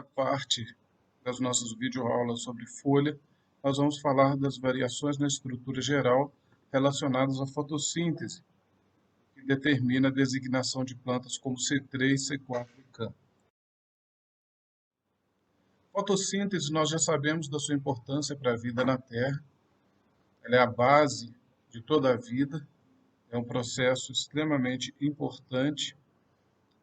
Nessa parte das nossas videoaulas sobre folha, nós vamos falar das variações na estrutura geral relacionadas à fotossíntese, que determina a designação de plantas como C3, C4 e CAM. Fotossíntese, nós já sabemos da sua importância para a vida na Terra. Ela é a base de toda a vida, é um processo extremamente importante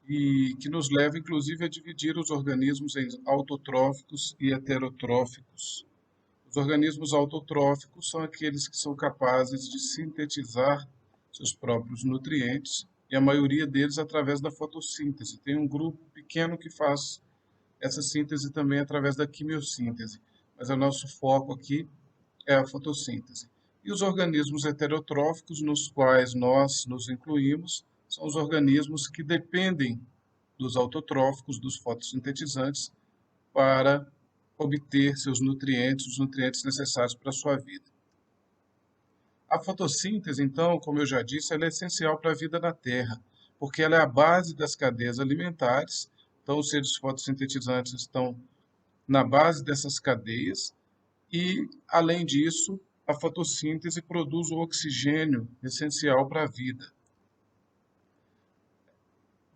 e que nos leva, inclusive, a dividir os organismos em autotróficos e heterotróficos. Os organismos autotróficos são aqueles que são capazes de sintetizar seus próprios nutrientes, e a maioria deles através da fotossíntese. Tem um grupo pequeno que faz essa síntese também através da quimiossíntese, mas o nosso foco aqui é a fotossíntese. E os organismos heterotróficos, nos quais nós nos incluímos, são os organismos que dependem dos autotróficos, dos fotossintetizantes, para obter seus nutrientes, os nutrientes necessários para a sua vida. A fotossíntese, então, como eu já disse, ela é essencial para a vida na Terra, porque ela é a base das cadeias alimentares. Então, os seres fotossintetizantes estão na base dessas cadeias e, além disso, a fotossíntese produz o oxigênio essencial para a vida.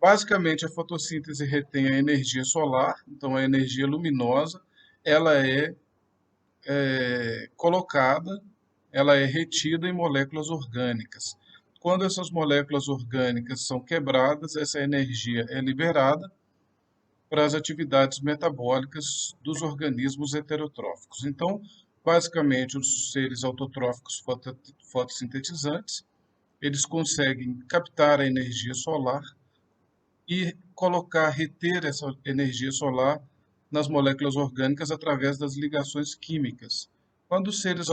Basicamente, a fotossíntese retém a energia solar, então a energia luminosa, ela é colocada, ela é retida em moléculas orgânicas. Quando essas moléculas orgânicas são quebradas, essa energia é liberada para as atividades metabólicas dos organismos heterotróficos. Então, basicamente, os seres autotróficos fotossintetizantes, eles conseguem captar a energia solar e reter essa energia solar nas moléculas orgânicas através das ligações químicas. Quando os seres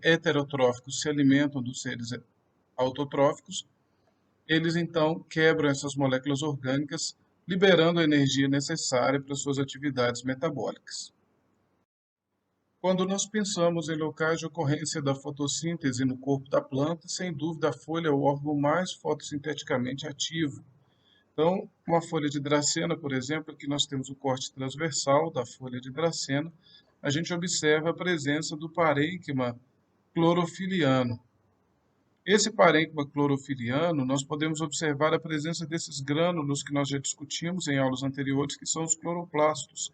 heterotróficos se alimentam dos seres autotróficos, eles então quebram essas moléculas orgânicas, liberando a energia necessária para suas atividades metabólicas. Quando nós pensamos em locais de ocorrência da fotossíntese no corpo da planta, sem dúvida a folha é o órgão mais fotossinteticamente ativo. Então, uma folha de dracena, por exemplo, aqui nós temos o corte transversal da folha de dracena, a gente observa a presença do parênquima clorofiliano. Esse parênquima clorofiliano, nós podemos observar a presença desses grânulos que nós já discutimos em aulas anteriores, que são os cloroplastos,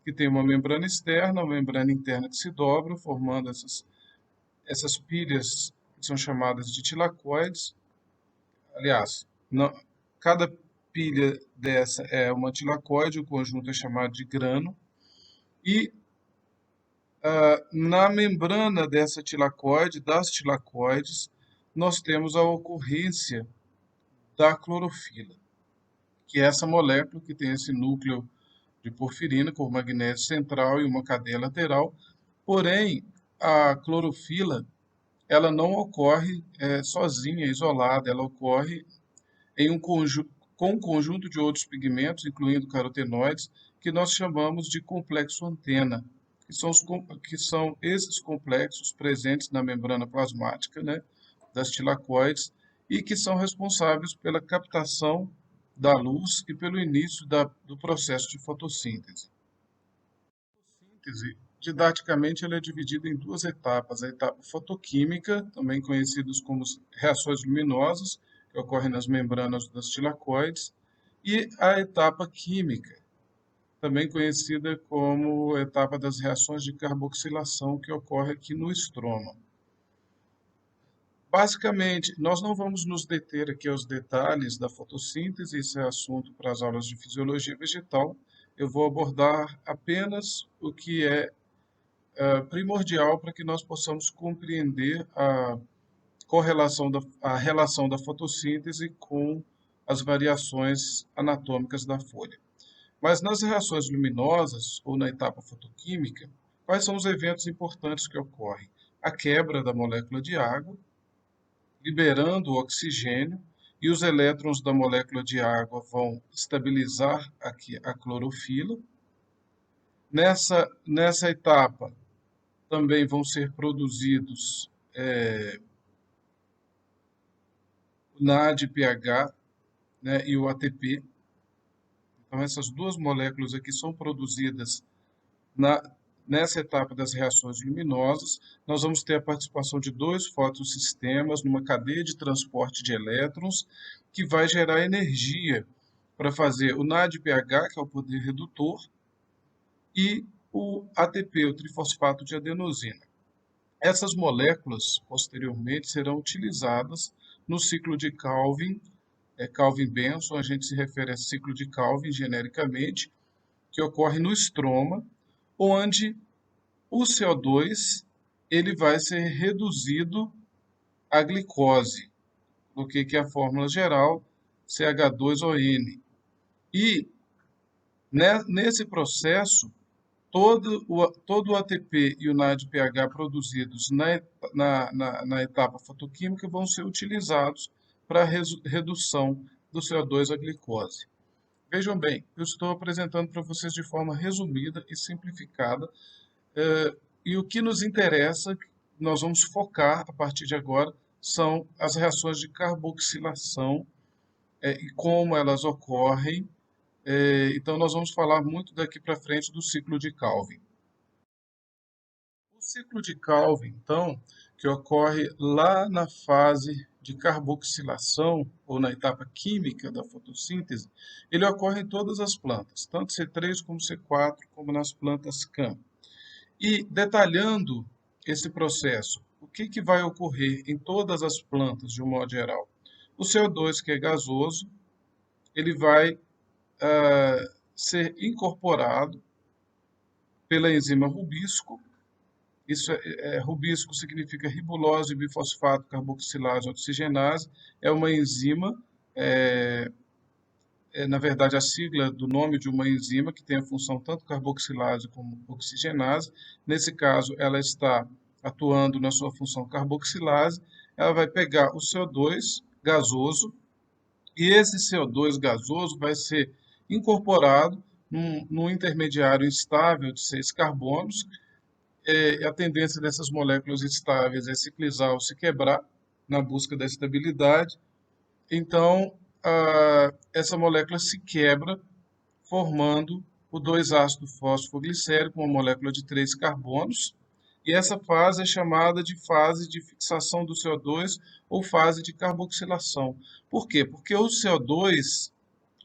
que tem uma membrana externa, uma membrana interna que se dobram, formando essas pilhas que são chamadas de tilacoides. Aliás, cada pilha dessa é uma tilacoide, o conjunto é chamado de grano, e na membrana dessa tilacoide, das tilacoides, nós temos a ocorrência da clorofila, que é essa molécula que tem esse núcleo de porfirina com magnésio central e uma cadeia lateral. Porém, a clorofila ela não ocorre sozinha, isolada, ela ocorre em com um conjunto de outros pigmentos, incluindo carotenoides, que nós chamamos de complexo antena, que são esses complexos presentes na membrana plasmática, né, das tilacoides, e que são responsáveis pela captação da luz e pelo início do processo de fotossíntese. A fotossíntese, didaticamente, ela é dividida em duas etapas: a etapa fotoquímica, também conhecidas como reações luminosas, que ocorrem nas membranas das tilacoides, e a etapa química, também conhecida como etapa das reações de carboxilação, que ocorre aqui no estroma. Basicamente, nós não vamos nos deter aqui aos detalhes da fotossíntese, esse é assunto para as aulas de fisiologia vegetal. Eu vou abordar apenas o que é primordial para que nós possamos compreender a relação da fotossíntese com as variações anatômicas da folha. Mas nas reações luminosas, ou na etapa fotoquímica, quais são os eventos importantes que ocorrem? A quebra da molécula de água, liberando o oxigênio, e os elétrons da molécula de água vão estabilizar aqui a clorofila. Nessa etapa, também vão ser produzidos o NADPH, né, e o ATP. Então, essas duas moléculas aqui são produzidas nessa etapa das reações luminosas. Nós vamos ter a participação de dois fotossistemas numa cadeia de transporte de elétrons, que vai gerar energia para fazer o NADPH, que é o poder redutor, e o ATP, o trifosfato de adenosina. Essas moléculas, posteriormente, serão utilizadas no ciclo de Calvin, Calvin-Benson, a gente se refere a ciclo de Calvin genericamente, que ocorre no estroma, onde o CO2 ele vai ser reduzido à glicose, o que é a fórmula geral, CH2ON. E nesse processo, todo o ATP e o NADPH produzidos na etapa fotoquímica vão ser utilizados para a redução do CO2 à glicose. Vejam bem, eu estou apresentando para vocês de forma resumida e simplificada, e o que nos interessa, nós vamos focar a partir de agora, são as reações de carboxilação e como elas ocorrem. Então, nós vamos falar muito daqui para frente do ciclo de Calvin. O ciclo de Calvin, então, que ocorre lá na fase de carboxilação, ou na etapa química da fotossíntese, ele ocorre em todas as plantas, tanto C3 como C4, como nas plantas CAM. E detalhando esse processo, o que vai ocorrer em todas as plantas, de um modo geral? O CO2, que é gasoso, ele vai ser incorporado pela enzima rubisco. Rubisco significa ribulose bifosfato carboxilase oxigenase. É uma enzima, na verdade, a sigla do nome de uma enzima que tem a função tanto carboxilase como oxigenase. Nesse caso, ela está atuando na sua função carboxilase. Ela vai pegar o CO2 gasoso e esse CO2 gasoso vai ser incorporado num intermediário instável de 6 carbonos. A tendência dessas moléculas estáveis é ciclizar ou se quebrar na busca da estabilidade. Então, essa molécula se quebra, formando o 2-ácido fosfoglicérico, uma molécula de 3 carbonos. E essa fase é chamada de fase de fixação do CO2 ou fase de carboxilação. Por quê? Porque o CO2,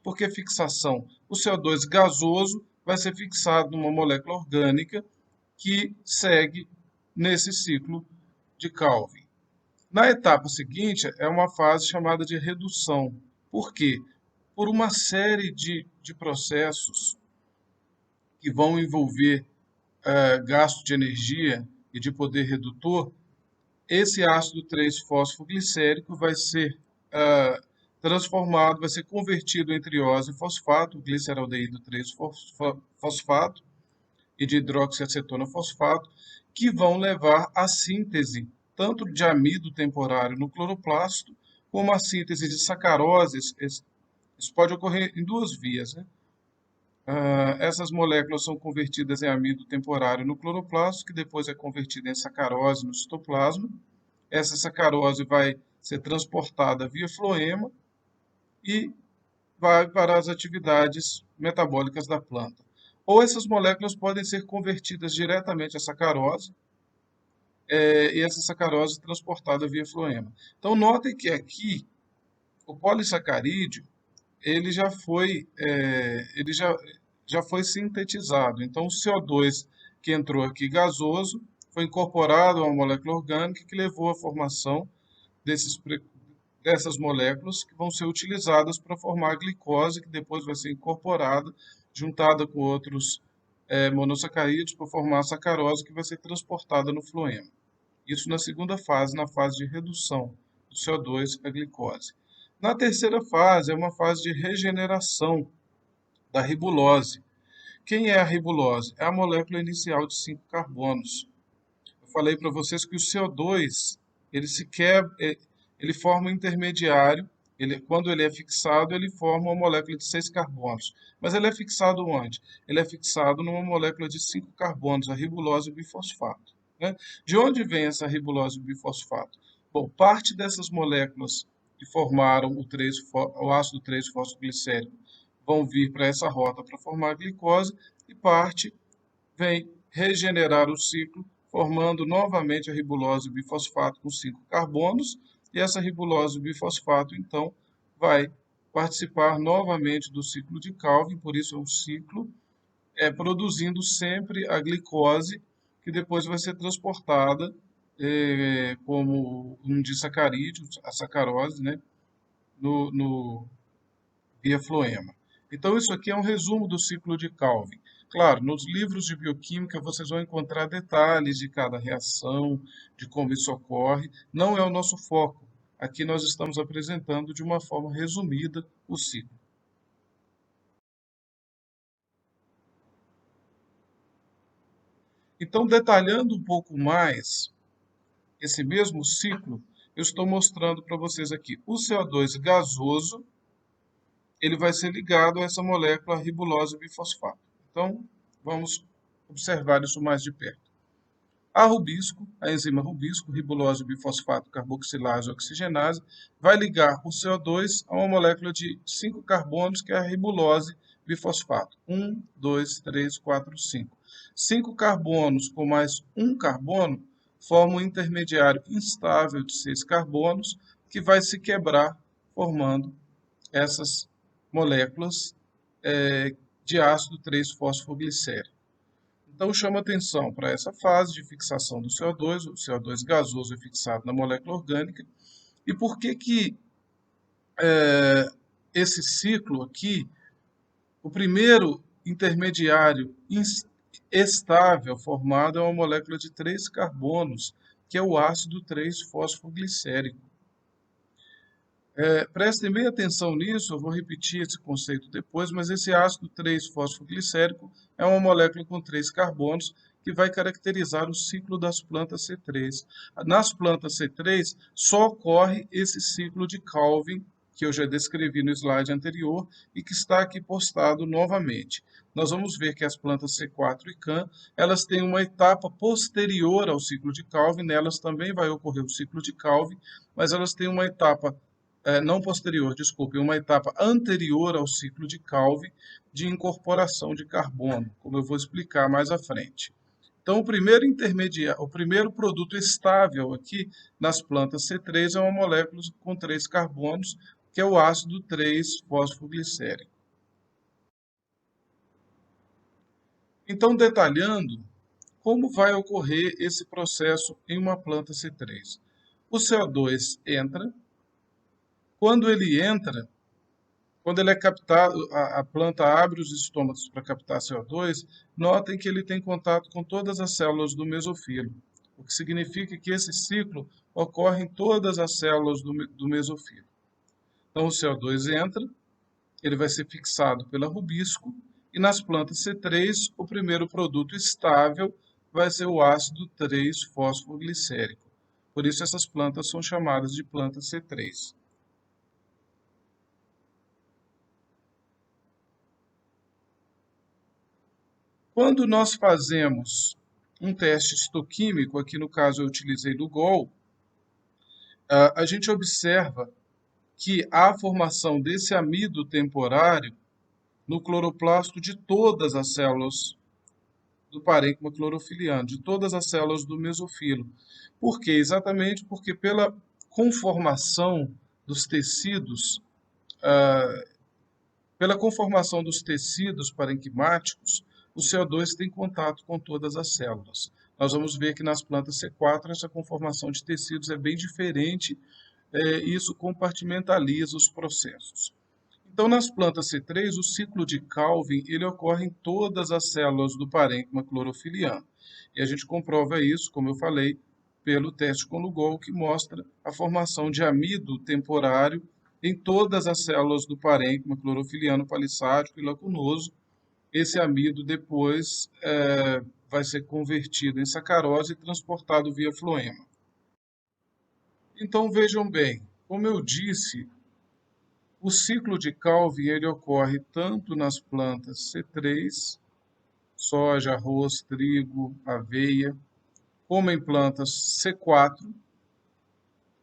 por que fixação? O CO2 gasoso vai ser fixado numa molécula orgânica que segue nesse ciclo de Calvin. Na etapa seguinte, é uma fase chamada de redução. Por quê? Por uma série de processos que vão envolver gasto de energia e de poder redutor, esse ácido 3-fosfoglicérico vai ser transformado, vai ser convertido em triose e fosfato, gliceraldeído 3-fosfato e de hidroxiacetona fosfato, que vão levar à síntese tanto de amido temporário no cloroplasto, como a síntese de sacaroses. Isso pode ocorrer em duas vias, né? Essas moléculas são convertidas em amido temporário no cloroplasto, que depois é convertida em sacarose no citoplasma. Essa sacarose vai ser transportada via floema e vai para as atividades metabólicas da planta. Ou essas moléculas podem ser convertidas diretamente a sacarose, e essa sacarose transportada via floema. Então, notem que aqui o polissacarídeo ele já foi sintetizado. Então, o CO2 que entrou aqui gasoso foi incorporado a uma molécula orgânica que levou à formação dessas moléculas que vão ser utilizadas para formar a glicose, que depois vai ser incorporada, juntada com outros monossacarídeos para formar a sacarose, que vai ser transportada no floema. Isso na segunda fase, na fase de redução do CO2 à glicose. Na terceira fase, é uma fase de regeneração da ribulose. Quem é a ribulose? É a molécula inicial de 5 carbonos. Eu falei para vocês que o CO2, ele se quebra, ele forma um intermediário, quando ele é fixado, ele forma uma molécula de 6 carbonos. Mas ele é fixado onde? Ele é fixado numa molécula de 5 carbonos, a ribulose bifosfato. Né? De onde vem essa ribulose bifosfato? Bom, parte dessas moléculas que formaram o ácido 3-fosfoglicérico vão vir para essa rota para formar a glicose e parte vem regenerar o ciclo, formando novamente a ribulose bifosfato com 5 carbonos, e essa ribulose bifosfato, então, vai participar novamente do ciclo de Calvin, por isso é um ciclo, produzindo sempre a glicose, que depois vai ser transportada como um disacarídeo, a sacarose, né, no via floema. Então, isso aqui é um resumo do ciclo de Calvin. Claro, nos livros de bioquímica vocês vão encontrar detalhes de cada reação, de como isso ocorre. Não é o nosso foco. Aqui nós estamos apresentando de uma forma resumida o ciclo. Então, detalhando um pouco mais esse mesmo ciclo, eu estou mostrando para vocês aqui o CO2 gasoso, ele vai ser ligado a essa molécula ribulose bifosfato. Então, vamos observar isso mais de perto. A rubisco, a enzima rubisco, ribulose bifosfato carboxilase oxigenase, vai ligar o CO2 a uma molécula de 5 carbonos, que é a ribulose bifosfato. 1, 2, 3, 4, 5. 5 carbonos com mais um carbono formam um intermediário instável de 6 carbonos, que vai se quebrar, formando essas moléculas de ácido 3-fosfoglicérico. Então, chama atenção para essa fase de fixação do CO2, o CO2 gasoso é fixado na molécula orgânica, e por que esse ciclo aqui, o primeiro intermediário estável formado é uma molécula de 3 carbonos, que é o ácido 3-fosfoglicérico. Prestem bem atenção nisso, eu vou repetir esse conceito depois, mas esse ácido 3-fosfoglicérico é uma molécula com 3 carbonos que vai caracterizar o ciclo das plantas C3. Nas plantas C3 só ocorre esse ciclo de Calvin, que eu já descrevi no slide anterior e que está aqui postado novamente. Nós vamos ver que as plantas C4 e CAN, elas têm uma etapa posterior ao ciclo de Calvin, nelas também vai ocorrer o ciclo de Calvin, mas elas têm uma etapa não posterior, desculpe, uma etapa anterior ao ciclo de Calvin de incorporação de carbono, como eu vou explicar mais à frente. Então, o primeiro produto estável aqui nas plantas C3 é uma molécula com 3 carbonos, que é o ácido 3-fosfoglicérico. Então, detalhando como vai ocorrer esse processo em uma planta C3. O CO2 entra, quando ele entra, quando ele é captado, a planta abre os estômatos para captar CO2, notem que ele tem contato com todas as células do mesofilo, o que significa que esse ciclo ocorre em todas as células do mesofilo. Então, o CO2 entra, ele vai ser fixado pela rubisco, e nas plantas C3, o primeiro produto estável vai ser o ácido 3-fosfoglicérico. Por isso, essas plantas são chamadas de plantas C3. Quando nós fazemos um teste histoquímico, aqui no caso eu utilizei do GOL, a gente observa que há formação desse amido temporário no cloroplasto de todas as células do parênquima clorofiliano, de todas as células do mesofilo. Por quê? Exatamente porque pela conformação dos tecidos, parenquimáticos, o CO2 tem contato com todas as células. Nós vamos ver que nas plantas C4 essa conformação de tecidos é bem diferente, e isso compartimentaliza os processos. Então, nas plantas C3, o ciclo de Calvin ele ocorre em todas as células do parênquima clorofiliano. E a gente comprova isso, como eu falei, pelo teste com Lugol, que mostra a formação de amido temporário em todas as células do parênquima clorofiliano palissádico e lacunoso. Esse amido depois vai ser convertido em sacarose e transportado via floema. Então vejam bem, como eu disse, o ciclo de Calvin ele ocorre tanto nas plantas C3, soja, arroz, trigo, aveia, como em plantas C4,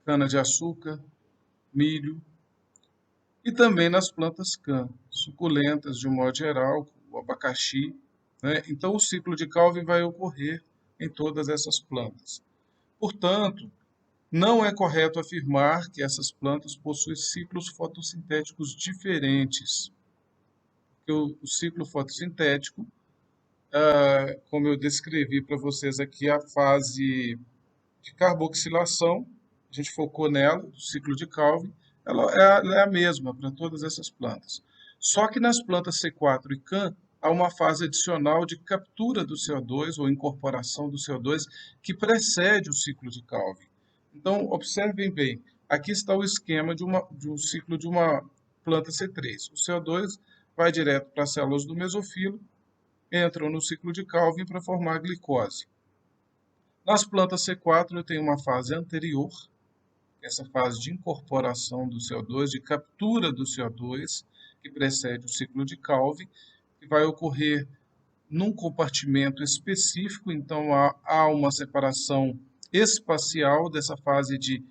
cana-de-açúcar, milho, E também nas plantas CAN, suculentas de um modo geral, o abacaxi, né? Então o ciclo de Calvin vai ocorrer em todas essas plantas. Portanto, não é correto afirmar que essas plantas possuem ciclos fotossintéticos diferentes, porque o ciclo fotossintético, como eu descrevi para vocês aqui, a fase de carboxilação, a gente focou nela, do ciclo de Calvin, ela é a mesma para todas essas plantas. Só que nas plantas C4 e CAN, há uma fase adicional de captura do CO2 ou incorporação do CO2 que precede o ciclo de Calvin. Então, observem bem, aqui está o esquema de um ciclo de uma planta C3. O CO2 vai direto para as células do mesofilo, entram no ciclo de Calvin para formar glicose. Nas plantas C4 eu tenho uma fase anterior, essa fase de incorporação do CO2, de captura do CO2, que precede o ciclo de Calvin, que vai ocorrer num compartimento específico, então há uma separação espacial dessa fase de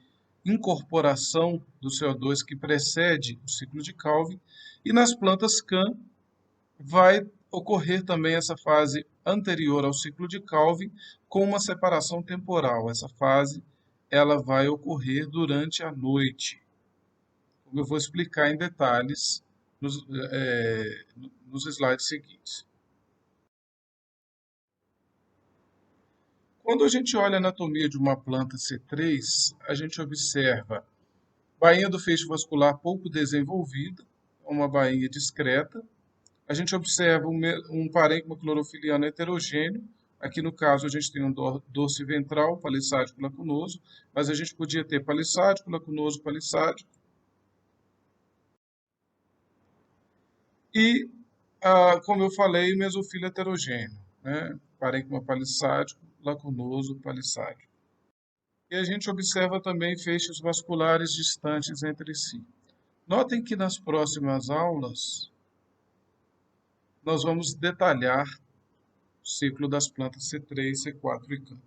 incorporação do CO2 que precede o ciclo de Calvin, e nas plantas CAN vai ocorrer também essa fase anterior ao ciclo de Calvin com uma separação temporal. Essa fase ela vai ocorrer durante a noite, como eu vou explicar em detalhes nos slides seguintes. Quando a gente olha a anatomia de uma planta C3, a gente observa bainha do feixe vascular pouco desenvolvida, uma bainha discreta. A gente observa um parênquima clorofiliano heterogêneo. Aqui no caso a gente tem um dorso ventral, palissádico lacunoso, mas a gente podia ter palissádico, lacunoso, palissádico. E, como eu falei, mesofilo heterogêneo, né? Parênquima palissádico, lacunoso, palissádico. E a gente observa também feixes vasculares distantes entre si. Notem que nas próximas aulas nós vamos detalhar o ciclo das plantas C3, C4 e CAN.